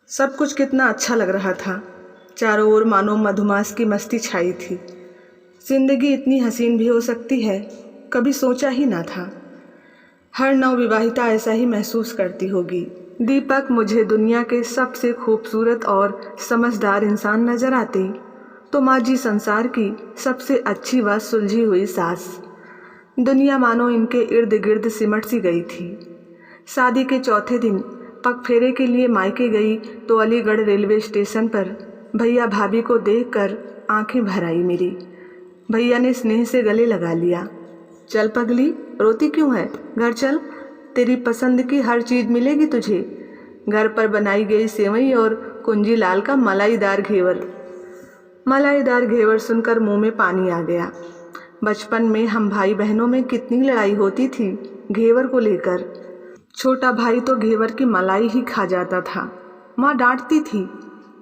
सब कुछ कितना अच्छा लग रहा था। चारों ओर मानो मधुमास की मस्ती छाई थी। जिंदगी इतनी हसीन भी हो सकती है, कभी सोचा ही ना था। हर नवविवाहिता ऐसा ही महसूस करती होगी। दीपक मुझे दुनिया के सबसे खूबसूरत और समझदार इंसान नजर आते तो माँ जी संसार की सबसे अच्छी व सुलझी हुई सास। दुनिया मानो इनके इर्द गिर्द सिमट सी गई थी। शादी के चौथे दिन पग फेरे के लिए मायके गई तो अलीगढ़ रेलवे स्टेशन पर भैया भाभी को देखकर आंखें भर आई मेरी। भैया ने स्नेह से गले लगा लिया। चल पगली, रोती क्यों है, घर चल, तेरी पसंद की हर चीज़ मिलेगी तुझे। घर पर बनाई गई सेवई और कुंजी लाल का मलाईदार घेवर। मलाईदार घेवर सुनकर मुंह में पानी आ गया। बचपन में हम भाई बहनों में कितनी लड़ाई होती थी घेवर को लेकर। छोटा भाई तो घेवर की मलाई ही खा जाता था। माँ डांटती थी,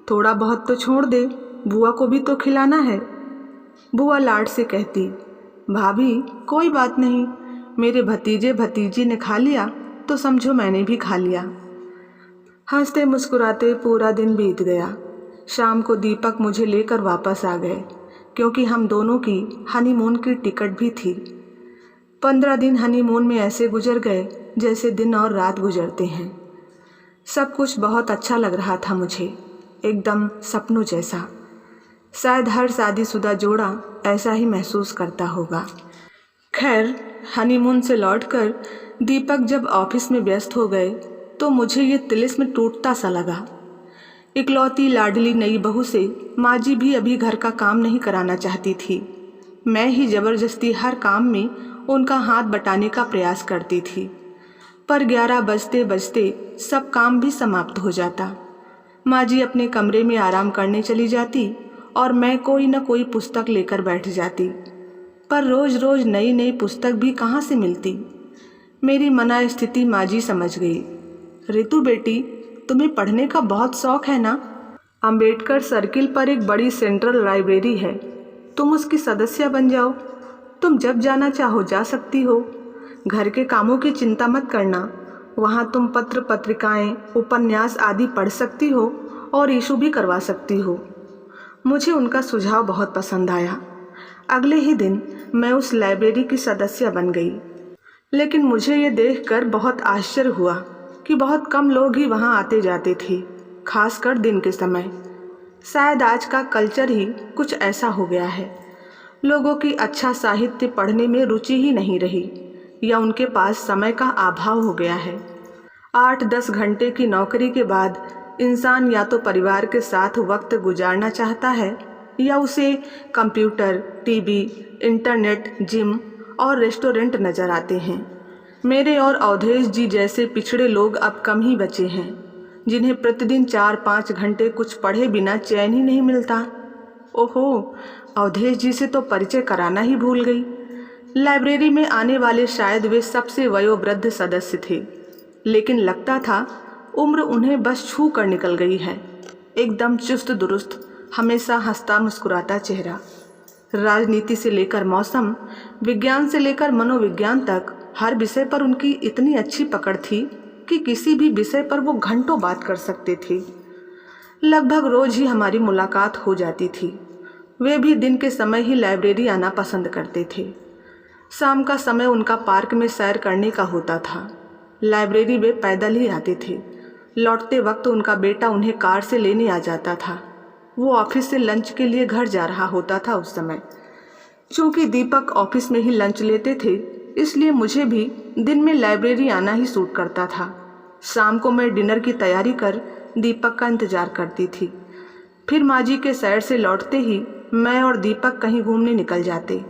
थोड़ा बहुत तो छोड़ दे, बुआ को भी तो खिलाना है। बुआ लाड से कहती, भाभी कोई बात नहीं, मेरे भतीजे भतीजी ने खा लिया तो समझो मैंने भी खा लिया। हंसते मुस्कुराते पूरा दिन बीत गया। शाम को दीपक मुझे लेकर वापस आ गए क्योंकि हम दोनों की हनीमून की टिकट भी थी। 15 दिन हनीमून में ऐसे गुजर गए जैसे दिन और रात गुजरते हैं। सब कुछ बहुत अच्छा लग रहा था मुझे, एकदम सपनों जैसा। शायद हर शादीशुदा जोड़ा ऐसा ही महसूस करता होगा। खैर, हनीमून से लौटकर दीपक जब ऑफिस में व्यस्त हो गए तो मुझे ये तिलिस्म टूटता सा लगा। इकलौती लाडली नई बहू से माँ जी भी अभी घर का काम नहीं कराना चाहती थी। मैं ही जबरदस्ती हर काम में उनका हाथ बटाने का प्रयास करती थी, पर 11 बजते बजते सब काम भी समाप्त हो जाता। माँ जी अपने कमरे में आराम करने चली जाती और मैं कोई न कोई पुस्तक लेकर बैठ जाती, पर रोज़ रोज़ नई नई पुस्तक भी कहाँ से मिलती। मेरी मना स्थिति माँ जी समझ गई। रितु बेटी, तुम्हें पढ़ने का बहुत शौक़ है ना? अंबेडकर सर्किल पर एक बड़ी सेंट्रल लाइब्रेरी है, तुम उसकी सदस्य बन जाओ। तुम जब जाना चाहो जा सकती हो। घर के कामों की चिंता मत करना, वहाँ तुम पत्र पत्रिकाएं, उपन्यास आदि पढ़ सकती हो और इशू भी करवा सकती हो। मुझे उनका सुझाव बहुत पसंद आया। अगले ही दिन मैं उस लाइब्रेरी की सदस्य बन गई। लेकिन मुझे ये देखकर बहुत आश्चर्य हुआ कि बहुत कम लोग ही वहाँ आते जाते थे, खासकर दिन के समय। शायद आज का कल्चर ही कुछ ऐसा हो गया है। लोगों की अच्छा साहित्य पढ़ने में रुचि ही नहीं रही, या उनके पास समय का अभाव हो गया है। 8-10 घंटे की नौकरी के बाद इंसान या तो परिवार के साथ वक्त गुजारना चाहता है या उसे कंप्यूटर, टीवी, इंटरनेट, जिम और रेस्टोरेंट नज़र आते हैं। मेरे और अवधेश जी जैसे पिछड़े लोग अब कम ही बचे हैं, जिन्हें प्रतिदिन 4-5 घंटे कुछ पढ़े बिना चैन ही नहीं मिलता। ओहो, अवधेश जी से तो परिचय कराना ही भूल गई। लाइब्रेरी में आने वाले शायद वे सबसे वयोवृद्ध सदस्य थे, लेकिन लगता था उम्र उन्हें बस छू कर निकल गई है। एकदम चुस्त दुरुस्त, हमेशा हंसता मुस्कुराता चेहरा। राजनीति से लेकर मौसम, विज्ञान से लेकर मनोविज्ञान तक हर विषय पर उनकी इतनी अच्छी पकड़ थी कि किसी भी विषय पर वो घंटों बात कर सकते थे। लगभग रोज ही हमारी मुलाकात हो जाती थी। वे भी दिन के समय ही लाइब्रेरी आना पसंद करते थे। शाम का समय उनका पार्क में सैर करने का होता था। लाइब्रेरी वे पैदल ही आते थे। लौटते वक्त उनका बेटा उन्हें कार से लेने आ जाता था। वो ऑफिस से लंच के लिए घर जा रहा होता था उस समय। चूँकि दीपक ऑफिस में ही लंच लेते थे, इसलिए मुझे भी दिन में लाइब्रेरी आना ही सूट करता था। शाम को मैं डिनर की तैयारी कर दीपक का इंतज़ार करती थी। फिर माँ जी के सैर से लौटते ही मैं और दीपक कहीं घूमने निकल जाते।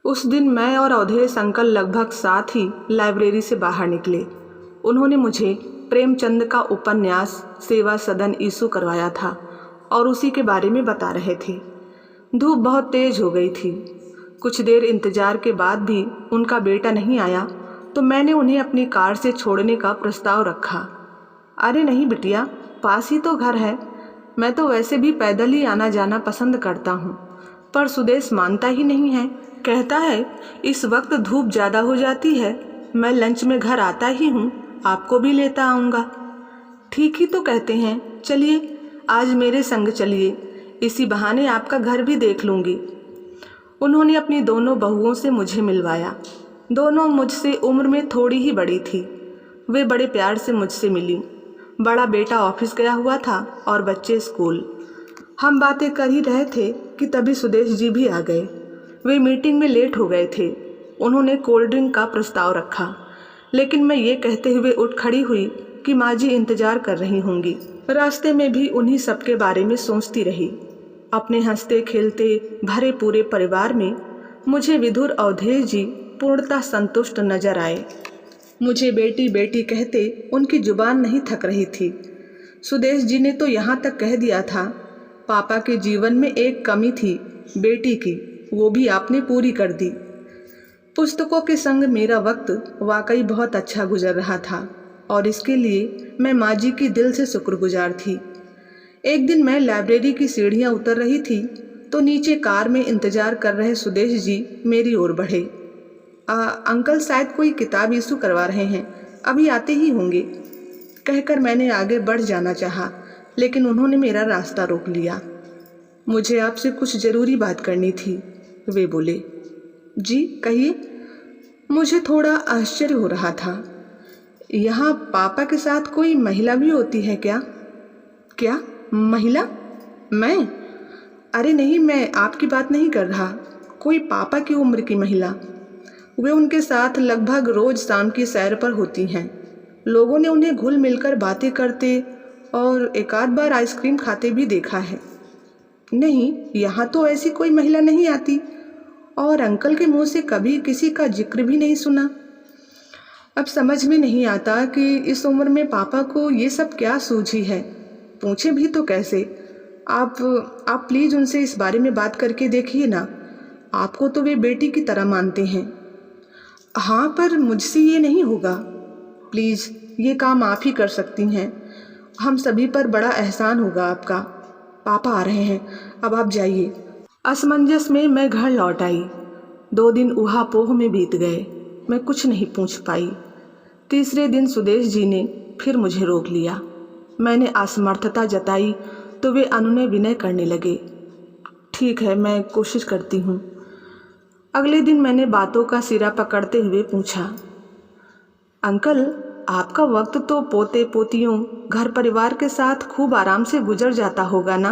उस दिन मैं और अवधेश अंकल लगभग साथ ही लाइब्रेरी से बाहर निकले। उन्होंने मुझे प्रेमचंद का उपन्यास सेवा सदन इशू करवाया था और उसी के बारे में बता रहे थे। धूप बहुत तेज हो गई थी। कुछ देर इंतजार के बाद भी उनका बेटा नहीं आया तो मैंने उन्हें अपनी कार से छोड़ने का प्रस्ताव रखा। अरे नहीं बिटिया, पास ही तो घर है। मैं तो वैसे भी पैदल ही आना जाना पसंद करता हूँ, पर सुदेश मानता ही नहीं है। कहता है इस वक्त धूप ज़्यादा हो जाती है, मैं लंच में घर आता ही हूँ, आपको भी लेता आऊँगा। ठीक ही तो कहते हैं, चलिए आज मेरे संग चलिए, इसी बहाने आपका घर भी देख लूँगी। उन्होंने अपनी दोनों बहुओं से मुझे मिलवाया। दोनों मुझसे उम्र में थोड़ी ही बड़ी थी। वे बड़े प्यार से मुझसे मिली। बड़ा बेटा ऑफिस गया हुआ था और बच्चे स्कूल। हम बातें कर ही रहे थे कि तभी सुदेश जी भी आ गए। वे मीटिंग में लेट हो गए थे। उन्होंने कोल्ड ड्रिंक का प्रस्ताव रखा, लेकिन मैं ये कहते हुए उठ खड़ी हुई कि माँ जी इंतज़ार कर रही होंगी। रास्ते में भी उन्हीं सब के बारे में सोचती रही। अपने हंसते खेलते भरे पूरे परिवार में मुझे विधुर अवधेश जी पूर्णतः संतुष्ट नजर आए। मुझे बेटी बेटी कहते उनकी जुबान नहीं थक रही थी। सुदेश जी ने तो यहाँ तक कह दिया था, पापा के जीवन में एक कमी थी बेटी की, वो भी आपने पूरी कर दी। पुस्तकों के संग मेरा वक्त वाकई बहुत अच्छा गुजर रहा था और इसके लिए मैं माँ जी की दिल से शुक्रगुजार थी। एक दिन मैं लाइब्रेरी की सीढ़ियाँ उतर रही थी तो नीचे कार में इंतज़ार कर रहे सुदेश जी मेरी ओर बढ़े। अंकल शायद कोई किताब इशू करवा रहे हैं, अभी आते ही होंगे, कहकर मैंने आगे बढ़ जाना चाहा, लेकिन उन्होंने मेरा रास्ता रोक लिया। मुझे आपसे कुछ ज़रूरी बात करनी थी, वे बोले। जी कहिए। मुझे थोड़ा आश्चर्य हो रहा था। यहाँ पापा के साथ कोई महिला भी होती है क्या? क्या महिला? मैं? अरे नहीं, मैं आपकी बात नहीं कर रहा, कोई पापा की उम्र की महिला। वे उनके साथ लगभग रोज़ शाम की सैर पर होती हैं। लोगों ने उन्हें घुल मिलकर बातें करते और एक आध बार आइसक्रीम खाते भी देखा है। नहीं, यहाँ तो ऐसी कोई महिला नहीं आती और अंकल के मुंह से कभी किसी का जिक्र भी नहीं सुना। अब समझ में नहीं आता कि इस उम्र में पापा को ये सब क्या सूझी है, पूछे भी तो कैसे। आप प्लीज़ उनसे इस बारे में बात करके देखिए ना, आपको तो वे बेटी की तरह मानते हैं। हाँ, पर मुझसे ये नहीं होगा, प्लीज़ ये काम आप ही कर सकती हैं, हम सभी पर बड़ा एहसान होगा आपका। पापा आ रहे हैं, अब आप जाइए। असमंजस में मैं घर लौट आई। 2 दिन ऊहापोह में बीत गए, मैं कुछ नहीं पूछ पाई। तीसरे दिन सुदेश जी ने फिर मुझे रोक लिया। मैंने असमर्थता जताई तो वे अनुनय विनय करने लगे। ठीक है, मैं कोशिश करती हूँ। अगले दिन मैंने बातों का सिरा पकड़ते हुए पूछा, अंकल आपका वक्त तो पोते पोतियों घर परिवार के साथ खूब आराम से गुजर जाता होगा ना?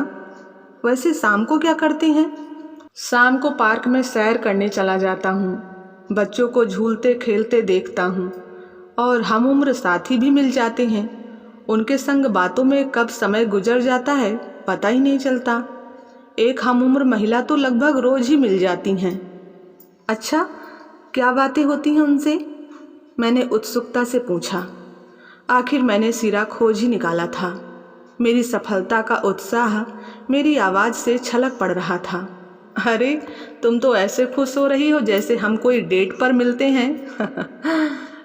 वैसे शाम को क्या करते हैं? शाम को पार्क में सैर करने चला जाता हूँ, बच्चों को झूलते खेलते देखता हूँ और हम उम्र साथी भी मिल जाते हैं। उनके संग बातों में कब समय गुजर जाता है पता ही नहीं चलता। एक हम उम्र महिला तो लगभग रोज़ ही मिल जाती हैं। अच्छा, क्या बातें होती हैं उनसे? मैंने उत्सुकता से पूछा। आखिर मैंने सिरा खोज ही निकाला था। मेरी सफलता का उत्साह मेरी आवाज़ से छलक पड़ रहा था। अरे तुम तो ऐसे खुश हो रही हो जैसे हम कोई डेट पर मिलते हैं।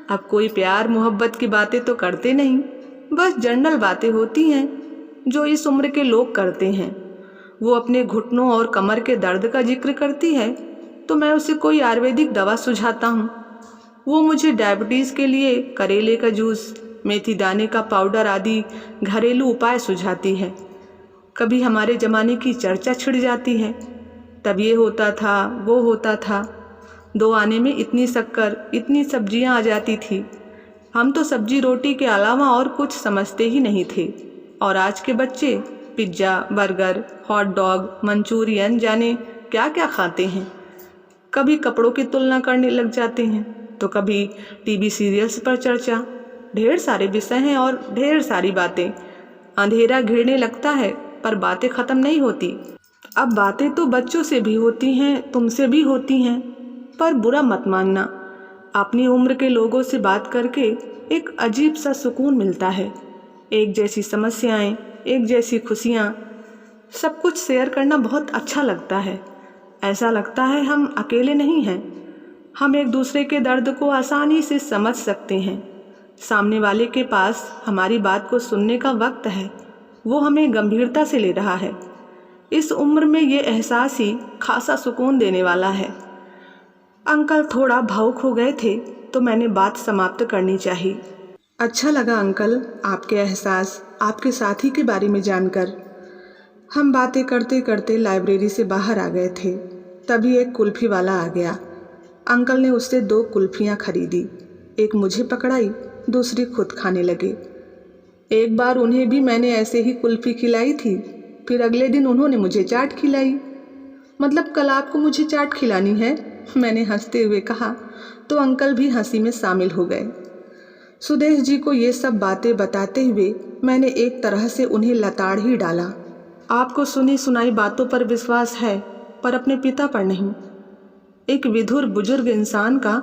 अब कोई प्यार मोहब्बत की बातें तो करते नहीं, बस जनरल बातें होती हैं जो इस उम्र के लोग करते हैं। वो अपने घुटनों और कमर के दर्द का जिक्र करती है तो मैं उसे कोई आयुर्वेदिक दवा सुझाता हूँ। वो मुझे डायबिटीज़ के लिए करेले का जूस, मेथी दाने का पाउडर आदि घरेलू उपाय सुझाती है। कभी हमारे ज़माने की चर्चा छिड़ जाती है, तब ये होता था वो होता था, 2 आने में इतनी शक्कर इतनी सब्जियां आ जाती थी। हम तो सब्जी रोटी के अलावा और कुछ समझते ही नहीं थे। और आज के बच्चे pizza, burger, hot dog, Manchurian जाने क्या क्या खाते हैं। कभी कपड़ों की तुलना करने लग जाते हैं तो कभी टीवी सीरियल्स पर चर्चा। ढेर सारे विषय हैं और ढेर सारी बातें। अंधेरा घिरने लगता है पर बातें ख़त्म नहीं होती। अब बातें तो बच्चों से भी होती हैं, तुमसे भी होती हैं, पर बुरा मत मानना, अपनी उम्र के लोगों से बात करके एक अजीब सा सुकून मिलता है। एक जैसी समस्याएं, एक जैसी खुशियाँ, सब कुछ शेयर करना बहुत अच्छा लगता है। ऐसा लगता है हम अकेले नहीं हैं, हम एक दूसरे के दर्द को आसानी से समझ सकते हैं। सामने वाले के पास हमारी बात को सुनने का वक्त है, वो हमें गंभीरता से ले रहा है। इस उम्र में ये एहसास ही खासा सुकून देने वाला है। अंकल थोड़ा भावुक हो गए थे तो मैंने बात समाप्त करनी चाहिए। अच्छा लगा अंकल आपके एहसास, आपके साथी के बारे में जानकर। हम बातें करते करते लाइब्रेरी से बाहर आ गए थे। तभी एक कुल्फ़ी वाला आ गया। अंकल ने उससे 2 कुल्फ़ियाँ खरीदी। एक मुझे पकड़ाई, दूसरी खुद खाने लगे। एक बार उन्हें भी मैंने ऐसे ही कुल्फ़ी खिलाई थी। फिर अगले दिन उन्होंने मुझे चाट खिलाई। मतलब कल आपको मुझे चाट खिलानी है? मैंने हंसते हुए कहा तो अंकल भी हंसी में शामिल हो गए। सुदेश जी को ये सब बातें बताते हुए मैंने एक तरह से उन्हें लताड़ ही डाला। आपको सुनी सुनाई बातों पर विश्वास है, पर अपने पिता पर नहीं। एक विधुर बुजुर्ग इंसान का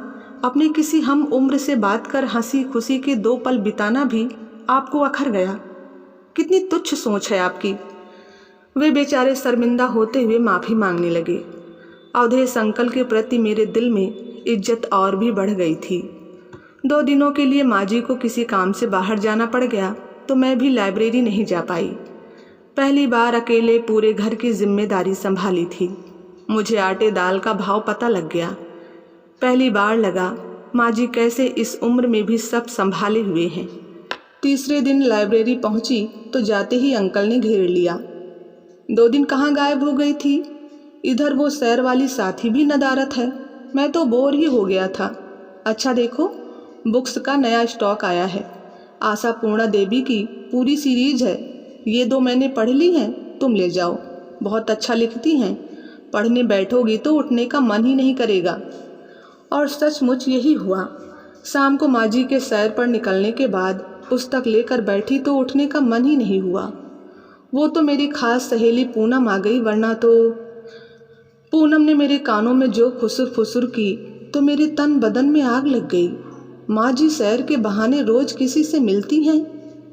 अपने किसी हम उम्र से बात कर हंसी खुशी के 2 पल बिताना भी आपको अखर गया। कितनी तुच्छ सोच है आपकी। वे बेचारे शर्मिंदा होते हुए माफ़ी मांगने लगे। अवधेश अंकल के प्रति मेरे दिल में इज्जत और भी बढ़ गई थी। 2 दिनों के लिए माँ जी को किसी काम से बाहर जाना पड़ गया तो मैं भी लाइब्रेरी नहीं जा पाई। पहली बार अकेले पूरे घर की जिम्मेदारी संभाली थी। मुझे आटे दाल का भाव पता लग गया। पहली बार लगा माँ जी कैसे इस उम्र में भी सब संभाले हुए हैं। तीसरे दिन लाइब्रेरी पहुँची तो जाते ही अंकल ने घेर लिया। 2 दिन कहाँ गायब हो गई थी? इधर वो सैर वाली साथी भी नदारत है। मैं तो बोर ही हो गया था। अच्छा देखो, बुक्स का नया स्टॉक आया है। आशा पूर्णा देवी की पूरी सीरीज है। ये 2 मैंने पढ़ ली हैं, तुम ले जाओ। बहुत अच्छा लिखती हैं। पढ़ने बैठोगी तो उठने का मन ही नहीं करेगा। और सचमुच यही हुआ। शाम को माँ जी के सैर पर निकलने के बाद पुस्तक लेकर बैठी तो उठने का मन ही नहीं हुआ। वो तो मेरी खास सहेली पूनम आ गई, वरना तो पूनम ने मेरे कानों में जो खुसुर फुसुर की तो मेरे तन बदन में आग लग गई। माँ जी सैर के बहाने रोज किसी से मिलती हैं,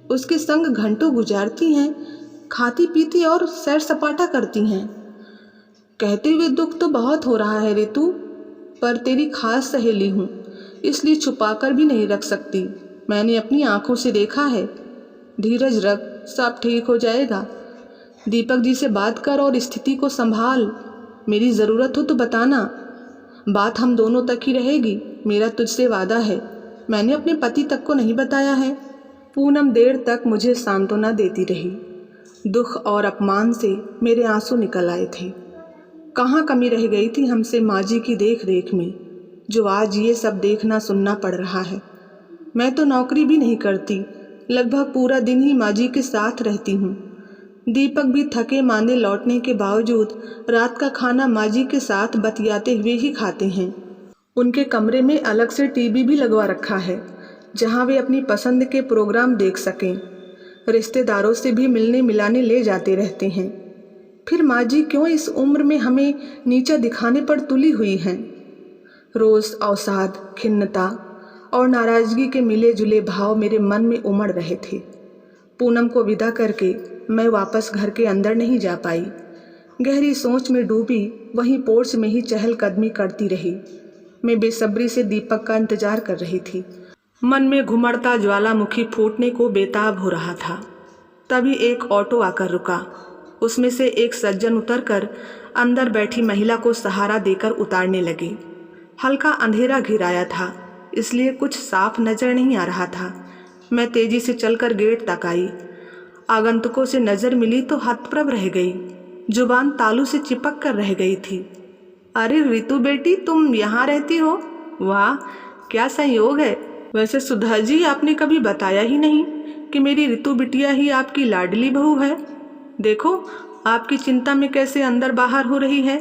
उसके संग घंटों गुजारती हैं, खाती पीती और सैर सपाटा करती हैं। कहते हुए दुख तो बहुत हो रहा है रितु, पर तेरी खास सहेली हूँ इसलिए छुपाकर भी नहीं रख सकती। मैंने अपनी आंखों से देखा है। धीरज रख, सब ठीक हो जाएगा। दीपक जी से बात कर और स्थिति को संभाल। मेरी ज़रूरत हो तो बताना। बात हम दोनों तक ही रहेगी, मेरा तुझसे वादा है। मैंने अपने पति तक को नहीं बताया है। पूनम देर तक मुझे सांत्वना देती रही। दुख और अपमान से मेरे आंसू निकल आए थे। कहाँ कमी रह गई थी हमसे माँ जी की देख रेख में, जो आज ये सब देखना सुनना पड़ रहा है। मैं तो नौकरी भी नहीं करती, लगभग पूरा दिन ही माँ जी के साथ रहती हूँ। दीपक भी थके मांदे लौटने के बावजूद रात का खाना माँ जी के साथ बतियाते हुए ही खाते हैं। उनके कमरे में अलग से टीवी भी लगवा रखा है, जहाँ वे अपनी पसंद के प्रोग्राम देख सकें। रिश्तेदारों से भी मिलने मिलाने ले जाते रहते हैं। फिर माँ जी क्यों इस उम्र में हमें नीचा दिखाने पर तुली हुई हैं? रोज़ अवसाद, खिन्नता और नाराज़गी के मिले जुले भाव मेरे मन में उमड़ रहे थे। पूनम को विदा करके मैं वापस घर के अंदर नहीं जा पाई। गहरी सोच में डूबी वहीं पोर्च में ही चहलकदमी करती रही। मैं बेसब्री से दीपक का इंतजार कर रही थी। मन में घुमड़ता ज्वालामुखी फूटने को बेताब हो रहा था। तभी एक ऑटो आकर रुका। उसमें से एक सज्जन उतरकर अंदर बैठी महिला को सहारा देकर उतारने लगे। हल्का अंधेरा घिराया था, इसलिए कुछ साफ नजर नहीं आ रहा था। मैं तेजी से चलकर गेट तक आई। आगंतुकों से नज़र मिली तो हतप्रभ रह गई। जुबान तालू से चिपक कर रह गई थी। अरे रितु बेटी, तुम यहाँ रहती हो? वाह, क्या संयोग है। वैसे सुधा जी, आपने कभी बताया ही नहीं कि मेरी रितु बिटिया ही आपकी लाडली बहू है। देखो आपकी चिंता में कैसे अंदर बाहर हो रही है।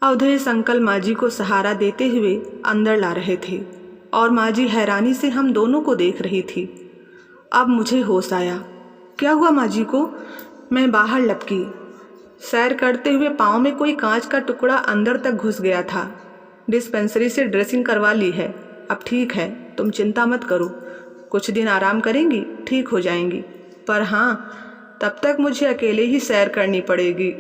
अवधेश अंकल माँ जी को सहारा देते हुए अंदर ला रहे थे और माँ जी हैरानी से हम दोनों को देख रही थी। अब मुझे होश आया। क्या हुआ माँ जी को? मैं बाहर लपकी। सैर करते हुए पाँव में कोई कांच का टुकड़ा अंदर तक घुस गया था। डिस्पेंसरी से ड्रेसिंग करवा ली है, अब ठीक है, तुम चिंता मत करो। कुछ दिन आराम करेंगी, ठीक हो जाएंगी। पर हाँ, तब तक मुझे अकेले ही सैर करनी पड़ेगी।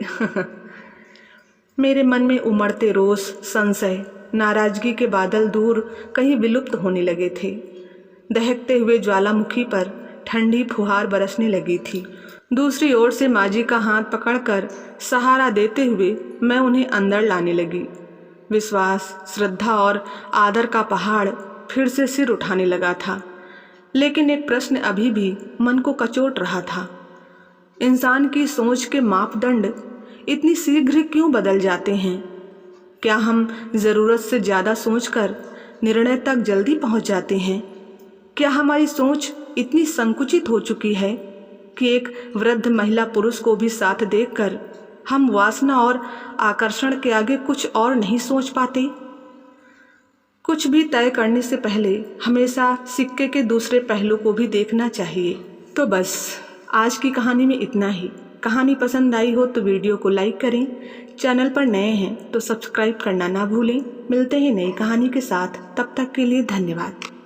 मेरे मन में उमड़ते रोष, संशय, नाराजगी के बादल दूर कहीं विलुप्त होने लगे थे। दहकते हुए ज्वालामुखी पर ठंडी फुहार बरसने लगी थी। दूसरी ओर से माँ जी का हाथ पकड़कर सहारा देते हुए मैं उन्हें अंदर लाने लगी। विश्वास, श्रद्धा और आदर का पहाड़ फिर से सिर उठाने लगा था। लेकिन एक प्रश्न अभी भी मन को कचोट रहा था। इंसान की सोच के मापदंड इतनी शीघ्र क्यों बदल जाते हैं? क्या हम ज़रूरत से ज़्यादा सोचकर निर्णय तक जल्दी पहुंच जाते हैं? क्या हमारी सोच इतनी संकुचित हो चुकी है कि एक वृद्ध महिला पुरुष को भी साथ देखकर हम वासना और आकर्षण के आगे कुछ और नहीं सोच पाते? कुछ भी तय करने से पहले हमेशा सिक्के के दूसरे पहलू को भी देखना चाहिए। तो बस आज की कहानी में इतना ही। कहानी पसंद आई हो तो वीडियो को लाइक करें। चैनल पर नए हैं तो सब्सक्राइब करना ना भूलें। मिलते हैं नई कहानी के साथ, तब तक के लिए धन्यवाद।